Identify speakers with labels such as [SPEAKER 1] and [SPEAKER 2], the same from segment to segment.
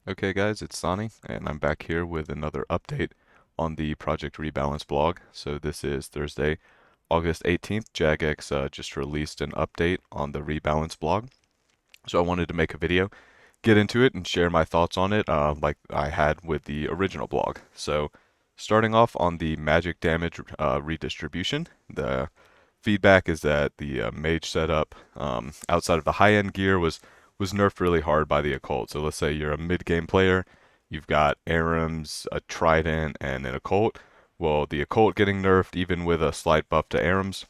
[SPEAKER 1] Okay guys, it's Sonny, and I'm back here with another update on the Project Rebalance blog. So this is Thursday, August 18th. Jagex just released an update on the Rebalance blog. So I wanted to make a video, get into it, and share my thoughts on it like I had with the original blog. So starting off on the magic damage redistribution, the feedback is that the mage setup outside of the high-end gear was nerfed really hard by the occult. So let's say you're a mid-game player, you've got Arams, a trident, and an occult. Well, the occult getting nerfed, even with a slight buff to Arams,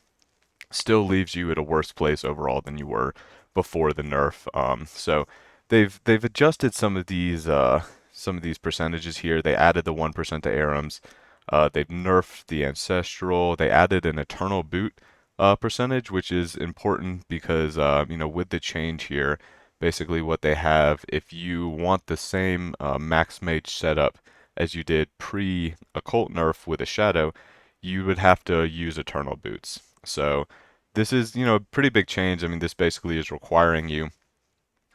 [SPEAKER 1] still leaves you at a worse place overall than you were before the nerf. So they've adjusted some of these percentages here. They added the 1% to Arams. They've nerfed the ancestral. They added an eternal boot percentage, which is important because with the change here, basically what they have, if you want the same max mage setup as you did pre occult nerf with a shadow, you would have to use eternal boots. So this is, a pretty big change. I mean, this basically is requiring you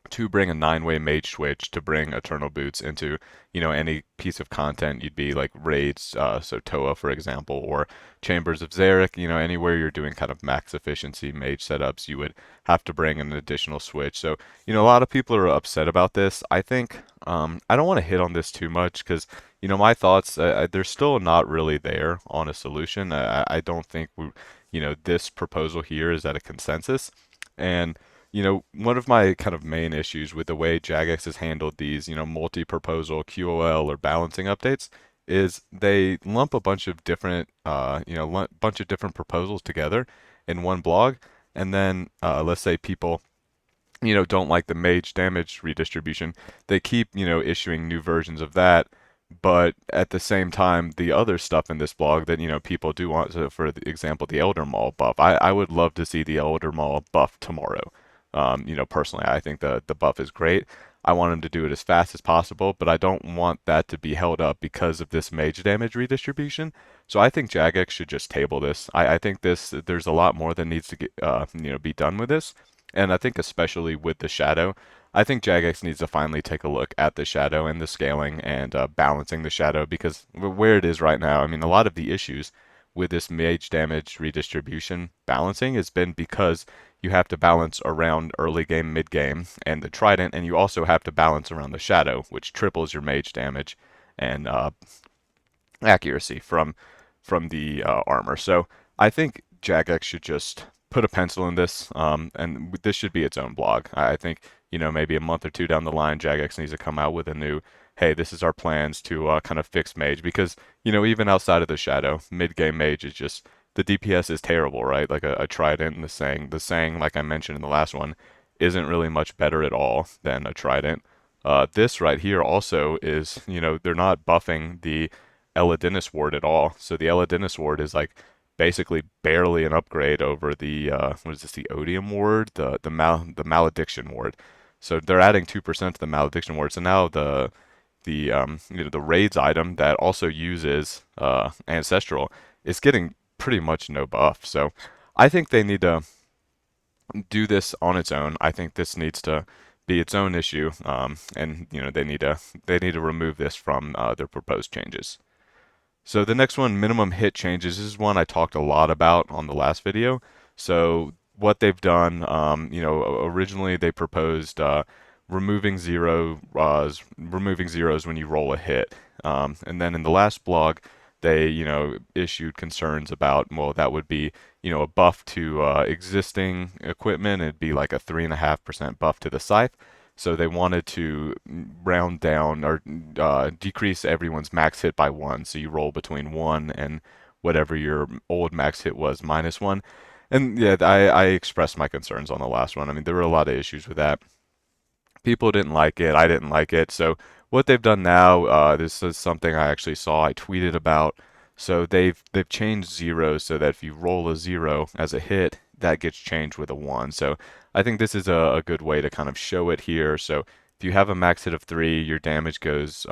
[SPEAKER 1] to bring a nine-way mage switch to bring Eternal Boots into, any piece of content. You'd be like raids, so Toa, for example, or Chambers of Xeric, anywhere you're doing kind of max efficiency mage setups, you would have to bring an additional switch. So, a lot of people are upset about this. I think, I don't want to hit on this too much because, my thoughts, they're still not really there on a solution. I don't think, this proposal here is at a consensus. And one of my kind of main issues with the way Jagex has handled these, multi-proposal QOL or balancing updates is they lump a bunch of different, bunch of different proposals together in one blog, and then let's say people, don't like the mage damage redistribution, they keep, issuing new versions of that. But at the same time, the other stuff in this blog that people do want, so for example, the Elder Maul buff, I would love to see the Elder Maul buff tomorrow. Personally, I think the buff is great. I want him to do it as fast as possible, but I don't want that to be held up because of this mage damage redistribution. So I think Jagex should just table this. I think there's a lot more that needs to get be done with this, and I think especially with the shadow, I think Jagex needs to finally take a look at the shadow and the scaling and balancing the shadow because where it is right now, I mean, a lot of the issues with this mage damage redistribution balancing has been because you have to balance around early game, mid game, and the trident, and you also have to balance around the shadow, which triples your mage damage and accuracy from the armor. So I think Jagex should just put a pencil in this, and this should be its own blog. I think maybe a month or two down the line, Jagex needs to come out with a new, hey, this is our plans to kind of fix mage because even outside of the shadow, mid game mage is just the DPS is terrible, right? Like a trident and the Sang, like I mentioned in the last one, isn't really much better at all than a trident. This right here also is, they're not buffing the Eladinis ward at all. So the Eladinis ward is like basically barely an upgrade over the what is this? The Odium ward, the Malediction ward. So they're adding 2% to the Malediction ward. So now the raids item that also uses Ancestral is getting pretty much no buff. So I think they need to do this on its own. I think this needs to be its own issue, and they need to remove this from their proposed changes. So the next one, minimum hit changes. This is one I talked a lot about on the last video. So what they've done, originally they proposed removing zeros when you roll a hit, and then in the last blog they issued concerns about, well, that would be a buff to existing equipment. It'd be like a 3.5% buff to the scythe. So they wanted to round down or decrease everyone's max hit by one. So you roll between one and whatever your old max hit was minus one. And yeah, I expressed my concerns on the last one. I mean, there were a lot of issues with that. People didn't like it. I didn't like it. So what they've done now, this is something I actually saw. I tweeted about. So they've changed zeros so that if you roll a zero as a hit, that gets changed with a one. So I think this is a good way to kind of show it here. So if you have a max hit of three, your damage goes.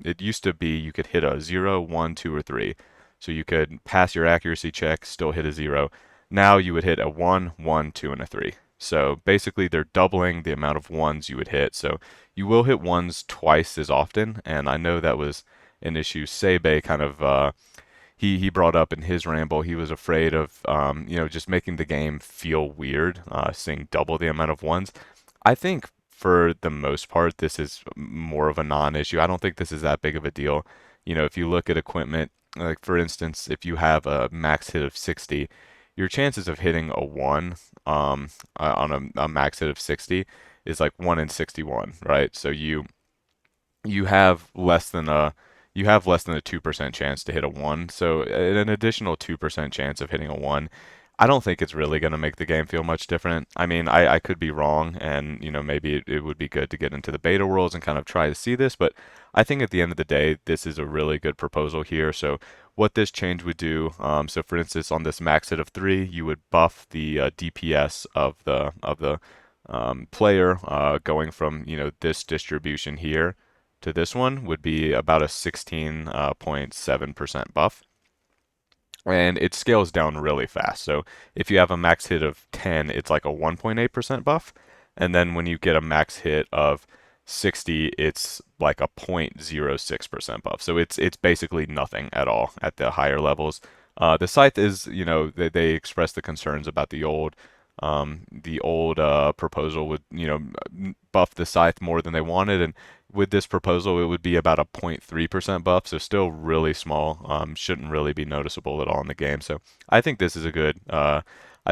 [SPEAKER 1] It used to be you could hit a zero, one, two, or three. So you could pass your accuracy check, still hit a zero. Now you would hit a one, one, two, and a three. So basically, they're doubling the amount of ones you would hit. So you will hit ones twice as often, and I know that was an issue Sebe kind of he brought up in his ramble. He was afraid of just making the game feel weird, seeing double the amount of ones. I think for the most part, this is more of a non-issue. I don't think this is that big of a deal. If you look at equipment, like for instance, if you have a max hit of 60, your chances of hitting a one on a max hit of 60 is like 1 in 61, right? So you have less than a 2% chance to hit a one. So an additional 2% chance of hitting a one. I don't think it's really going to make the game feel much different. I mean, I could be wrong, and maybe it would be good to get into the beta worlds and kind of try to see this, but I think at the end of the day, this is a really good proposal here. So what this change would do, so for instance, on this max hit of 3, you would buff the DPS of the player, going from this distribution here to this one would be about a 16.7% buff. And it scales down really fast. So if you have a max hit of 10, it's like a 1.8% buff. And then when you get a max hit of 60, it's like a 0.06% buff. So it's basically nothing at all at the higher levels. The scythe is, they expressed the concerns about the old proposal would, buff the scythe more than they wanted, and with this proposal, it would be about a 0.3% buff, so still really small. Shouldn't really be noticeable at all in the game. So I think this is a good. I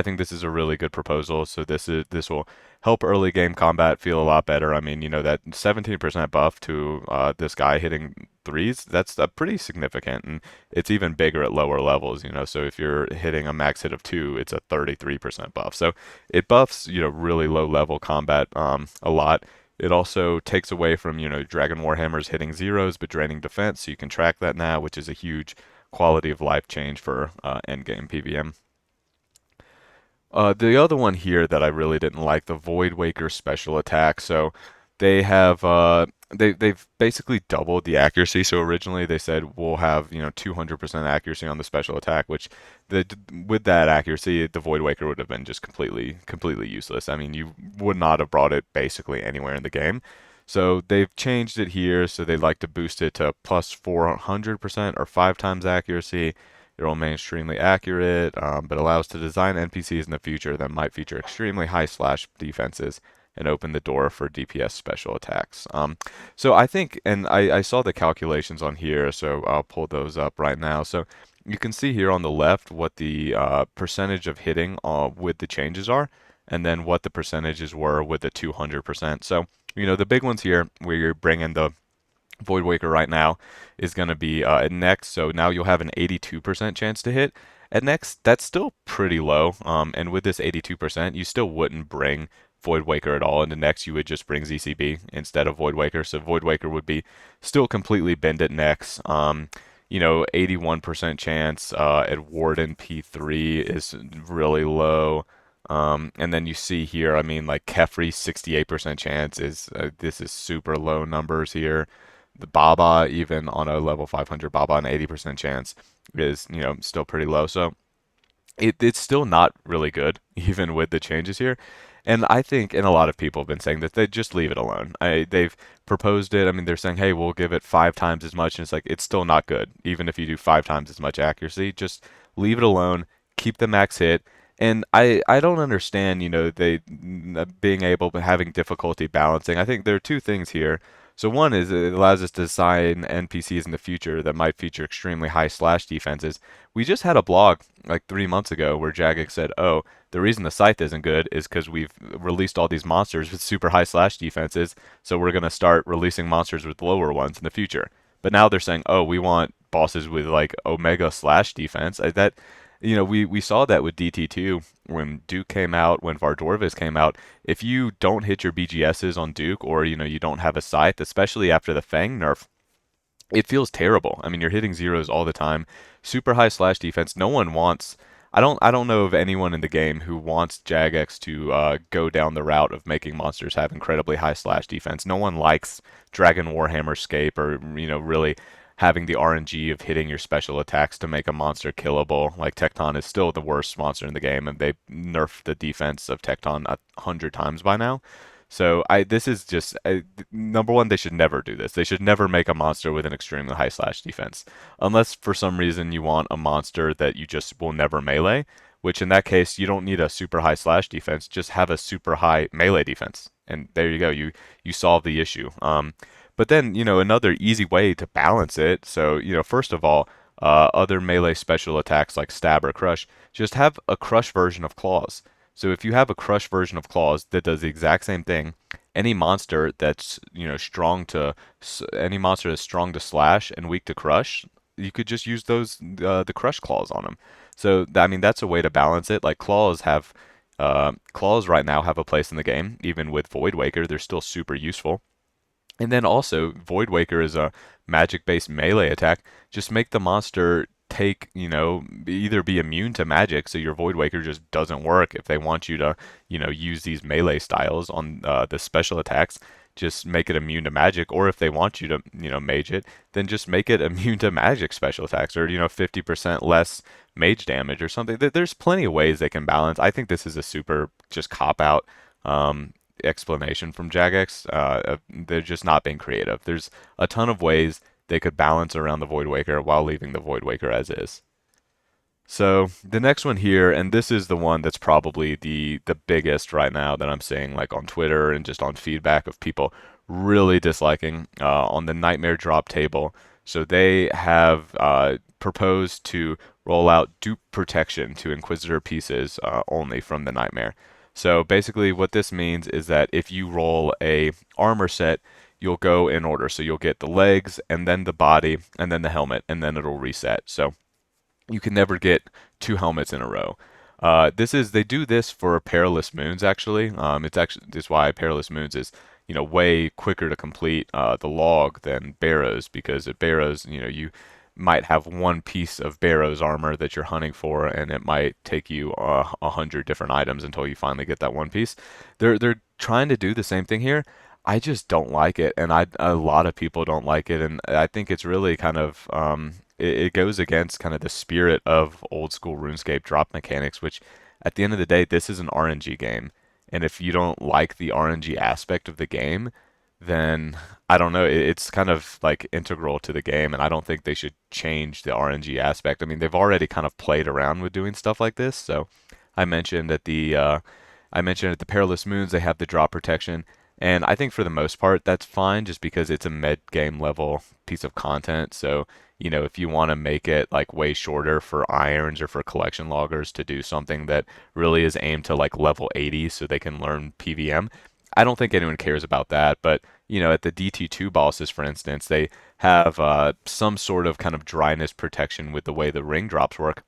[SPEAKER 1] think this is a really good proposal. So this will help early game combat feel a lot better. I mean, that 17% buff to this guy hitting threes, that's pretty significant, and it's even bigger at lower levels. So if you're hitting a max hit of 2, it's a 33% buff. So it buffs really low level combat a lot. It also takes away from, Dragon Warhammers hitting zeros but draining defense, so you can track that now, which is a huge quality of life change for endgame PVM. The other one here that I really didn't like, the Void Waker special attack. So they have they've basically doubled the accuracy. So originally they said we'll have 200% accuracy on the special attack, which with that accuracy, the Void Waker would have been just completely useless. I mean, you would not have brought it basically anywhere in the game. So they've changed it here. So they'd like to boost it to plus 400% or 5 times accuracy. It will remain extremely accurate, but allows to design NPCs in the future that might feature extremely high slash defenses and open the door for DPS special attacks. So I think, and I saw the calculations on here, so I'll pull those up right now. So you can see here on the left what the percentage of hitting with the changes are, and then what the percentages were with the 200%. So, the big ones here, where you're bringing the Void Waker right now is going to be at next, so now you'll have an 82% chance to hit. At next, that's still pretty low, and with this 82%, you still wouldn't bring Void Waker at all. And the next, you would just bring ZCB instead of Void Waker, so Void Waker would be still completely bend at next. 81% chance at Warden P3 is really low. And then you see here, I mean, like Kefri, 68% chance is this is super low numbers here. The Baba, even on a level 500 Baba, an 80% chance is, still pretty low. So it's still not really good, even with the changes here. And I think, and a lot of people have been saying that they just leave it alone. They've proposed it. I mean, they're saying, hey, we'll give it 5 times as much. And it's like, it's still not good. Even if you do 5 times as much accuracy, just leave it alone, keep the max hit. And I don't understand, they being able to having difficulty balancing. I think there are two things here. So one is it allows us to design NPCs in the future that might feature extremely high slash defenses. We just had a blog like 3 months ago where Jagex said, "Oh, the reason the scythe isn't good is because we've released all these monsters with super high slash defenses, so we're gonna start releasing monsters with lower ones in the future." But now they're saying, "Oh, we want bosses with like omega slash defense." That we saw that with DT2 when Duke came out, when Vardorvis came out. If you don't hit your BGSs on Duke, or you don't have a scythe, especially after the Fang nerf, it feels terrible. I mean, you're hitting zeros all the time. Super high slash defense. No one wants. I don't know of anyone in the game who wants Jagex to go down the route of making monsters have incredibly high slash defense. No one likes Dragon Warhammer Scape, or really having the RNG of hitting your special attacks to make a monster killable. Like Tecton is still the worst monster in the game, and they nerfed the defense of Tecton 100 times by now. So this is just number one. They should never do this. They should never make a monster with an extremely high slash defense, unless for some reason you want a monster that you just will never melee. Which in that case you don't need a super high slash defense. Just have a super high melee defense, and there you go. You solve the issue. But then another easy way to balance it. So first of all, other melee special attacks like stab or crush, just have a crush version of claws. So if you have a crush version of claws that does the exact same thing, any monster that's any monster that's strong to slash and weak to crush, you could just use those the crush claws on them. So I mean that's a way to balance it. Like claws right now have a place in the game, even with Void Waker, they're still super useful. And then also, Void Waker is a magic-based melee attack. Just make the monster take, either be immune to magic, so your Void Waker just doesn't work if they want you to, use these melee styles on the special attacks. Just make it immune to magic, or if they want you to, mage it, then just make it immune to magic special attacks, or 50% less mage damage or something. There's plenty of ways they can balance. I think this is a super just cop out. Explanation from Jagex. They're just not being creative. There's a ton of ways they could balance around the Void Waker while leaving the Void Waker as is. So the next one here, and this is the one that's probably the biggest right now that I'm seeing like on Twitter and just on feedback of people really disliking on the Nightmare drop table. So they have proposed to roll out dupe protection to Inquisitor pieces only from the Nightmare. So basically what this means is that if you roll a armor set, you'll go in order. So you'll get the legs and then the body and then the helmet and then it'll reset. So you can never get two helmets in a row. They do this for Perilous Moons actually. It's why Perilous Moons is way quicker to complete the log than Barrows, because at Barrows you might have one piece of Barrows armor that you're hunting for, and it might take you 100 different items until you finally get that one piece. They're trying to do the same thing here. I just don't like it, and a lot of people don't like it, and I think it's really kind of it goes against kind of the spirit of old school RuneScape drop mechanics, which at the end of the day, this is an RNG game, and if you don't like the RNG aspect of the game, then I don't know. It's kind of like integral to the game, and I don't think they should change the RNG aspect. I mean, they've already kind of played around with doing stuff like this. So I mentioned at the Perilous Moons they have the drop protection, and I think for the most part that's fine, just because it's a mid game level piece of content. So if you want to make it like way shorter for irons or for collection loggers to do something that really is aimed to like level 80 so they can learn PVM, I don't think anyone cares about that. But at the DT2 bosses, for instance, they have some sort of kind of dryness protection with the way the ring drops work,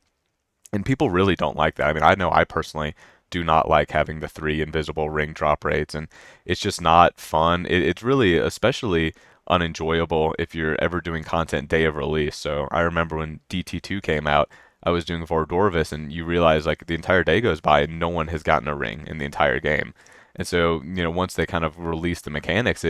[SPEAKER 1] and people really don't like that. I mean, I know I personally do not like having the three invisible ring drop rates, and it's just not fun. It's really especially unenjoyable if you're ever doing content day of release. So I remember when DT2 came out, I was doing Vordorvis, and you realize like the entire day goes by and no one has gotten a ring in the entire game. And so, once they kind of release the mechanics,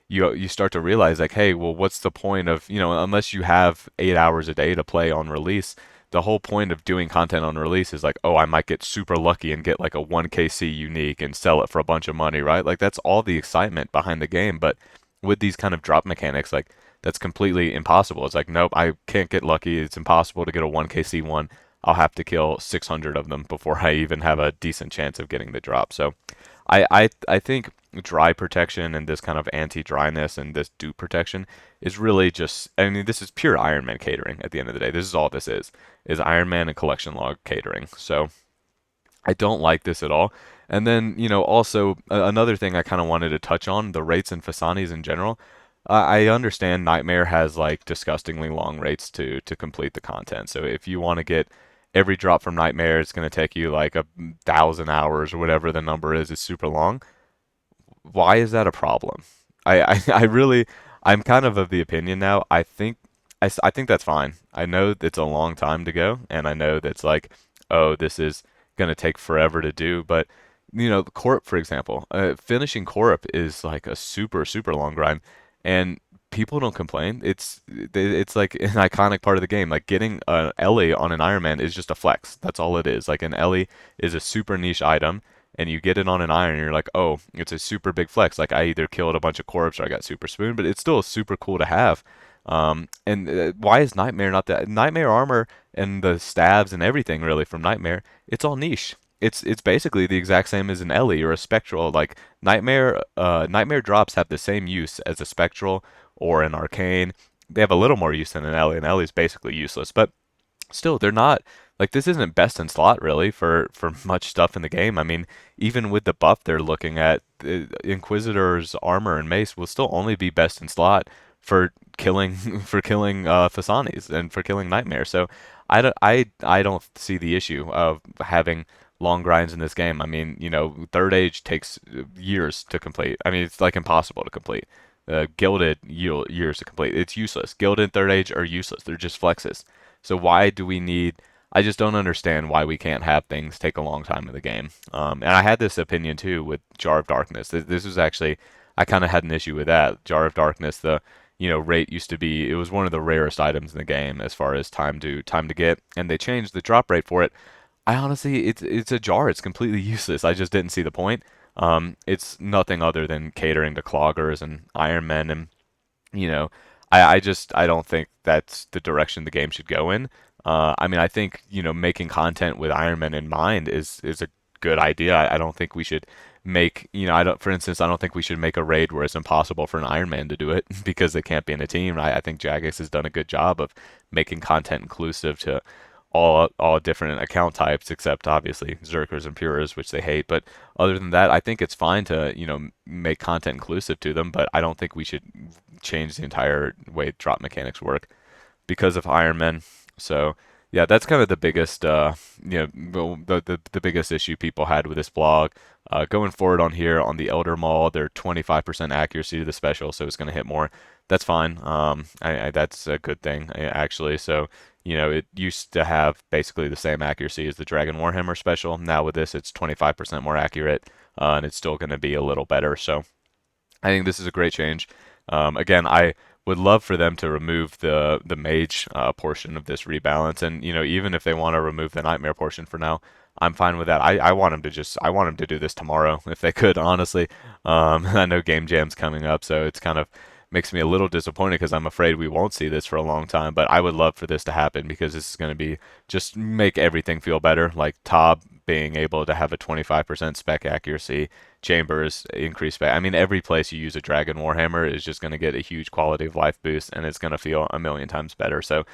[SPEAKER 1] you start to realize like, hey, well, what's the point of, unless you have 8 hours a day to play on release, the whole point of doing content on release is like, oh, I might get super lucky and get like a 1KC unique and sell it for a bunch of money, right? Like that's all the excitement behind the game. But with these kind of drop mechanics, like that's completely impossible. It's like, nope, I can't get lucky. It's impossible to get a 1KC one. I'll have to kill 600 of them before I even have a decent chance of getting the drop. So I think dry protection and this kind of anti-dryness and this dupe protection is really just, I mean, this is pure Ironman catering at the end of the day. This is all this is Ironman and collection log catering. So I don't like this at all. And then, also another thing I kind of wanted to touch on, the rates in Fasanis in general. I understand Nightmare has like disgustingly long rates to complete the content. So if you want to get every drop from Nightmare, it's going to take you like 1,000 hours or whatever the number is. It's super long. Why is that a problem? I really, I'm kind of the opinion now. I think that's fine. I know it's a long time to go, and I know that's like, oh, this is gonna take forever to do. But Corp, for example, finishing Corp is like a super long grind, and people don't complain. It's like an iconic part of the game. Like getting an Ellie on an Iron Man is just a flex. That's all it is. Like an Ellie is a super niche item, and you get it on an Iron, and you're like, oh, it's a super big flex. Like I either killed a bunch of corpse or I got super spoon, but it's still super cool to have. And why is Nightmare not that? Nightmare armor and the stabs and everything really from Nightmare, it's all niche. It's basically the exact same as an Ellie or a Spectral. Like Nightmare drops have the same use as a Spectral or an Arcane. They have a little more use than an Ellie, and Ellie's basically useless. But still, they're not like this isn't best in slot really for much stuff in the game. I mean, even with the buff they're looking at, the Inquisitor's armor and mace will still only be best in slot for killing for killing Fasanis and for killing Nightmare. So I don't see the issue of having long grinds in this game. I mean, Third Age takes years to complete. I mean, it's like impossible to complete. Gilded years to complete. It's useless. Gilded Third Age are useless. They're just flexes. So why do we need? I just don't understand why we can't have things take a long time in the game. And I had this opinion too with Jar of Darkness. This was actually I kind of had an issue with that. Jar of Darkness, the rate used to be it was one of the rarest items in the game as far as time to get, and they changed the drop rate for it. I honestly, it's a jar. It's completely useless. I just didn't see the point. It's nothing other than catering to cloggers and Ironmen, and you know, I don't think that's the direction the game should go in. I mean, I think making content with Ironmen in mind is a good idea. I don't think we should make I don't for instance I don't think we should make a raid where it's impossible for an Iron Man to do it because they can't be in a team. I think Jagex has done a good job of making content inclusive to all different account types except obviously Zerkers and Purers, which they hate. But other than that, I think it's fine to make content inclusive to them. But I don't think we should change the entire way drop mechanics work because of Iron Man. So yeah, that's kind of the biggest the biggest issue people had with this blog. Going forward on here on the Elder Maul, they're 25% accuracy to the special, so it's going to hit more. That's fine. That's a good thing actually. So it used to have basically the same accuracy as the Dragon Warhammer special. Now with this, it's 25% more accurate, and it's still going to be a little better. So I think this is a great change. Again, I would love for them to remove the mage portion of this rebalance, and even if they want to remove the nightmare portion for now, I'm fine with that. I want them to I want them to do this tomorrow if they could, honestly. I know Game Jam's coming up, so it's kind of makes me a little disappointed because I'm afraid we won't see this for a long time. But I would love for this to happen because this is going to be just make everything feel better. Like Tob being able to have a 25% spec accuracy, Chambers increased spec. I mean, every place you use a Dragon Warhammer is just going to get a huge quality of life boost, and it's going to feel a million times better. So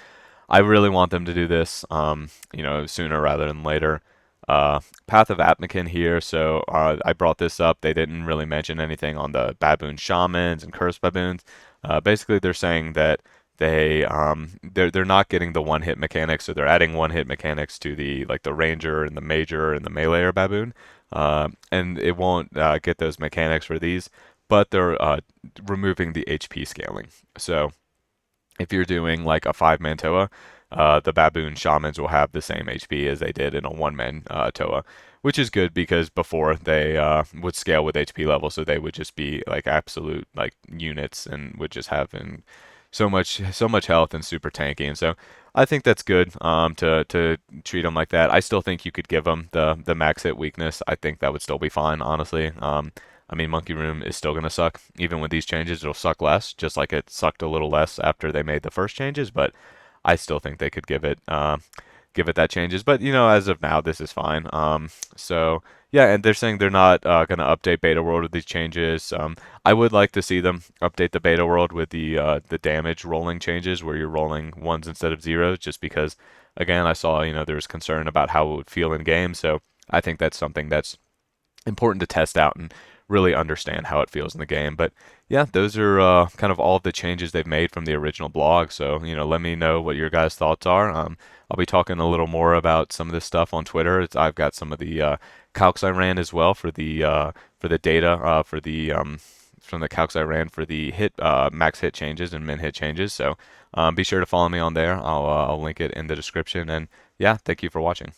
[SPEAKER 1] I really want them to do this, sooner rather than later. Path of Atmakin here. So I brought this up. They didn't really mention anything on the baboon shamans and cursed baboons. Basically, they're saying that they're not getting the one hit mechanics, so they're adding one hit mechanics to the ranger and the major and the meleeer baboon, and it won't get those mechanics for these, but they're removing the HP scaling. So if you're doing like a 5-man Toa, the baboon shamans will have the same HP as they did in a 1-man Toa, which is good because before they would scale with HP level, so they would just be like absolute like units and would just have so much health and super tanky, and so I think that's good to treat them like that. I still think you could give them the max hit weakness. I think that would still be fine, honestly. I mean, Monkey Room is still going to suck. Even with these changes, it'll suck less, just like it sucked a little less after they made the first changes. But I still think they could give it that changes. But as of now, this is fine. So yeah, and they're saying they're not going to update Beta World with these changes. I would like to see them update the Beta World with the damage rolling changes, where you're rolling ones instead of zeros, just because again I saw there was concern about how it would feel in game. So I think that's something that's important to test out and really understand how it feels in the game. But yeah, those are kind of all of the changes they've made from the original blog. So let me know what your guys' thoughts are. I'll be talking a little more about some of this stuff on Twitter. I've got some of the calcs I ran as well for the data for the from the calcs I ran for the hit max hit changes and min hit changes. So be sure to follow me on there. I'll link it in the description. And yeah, thank you for watching.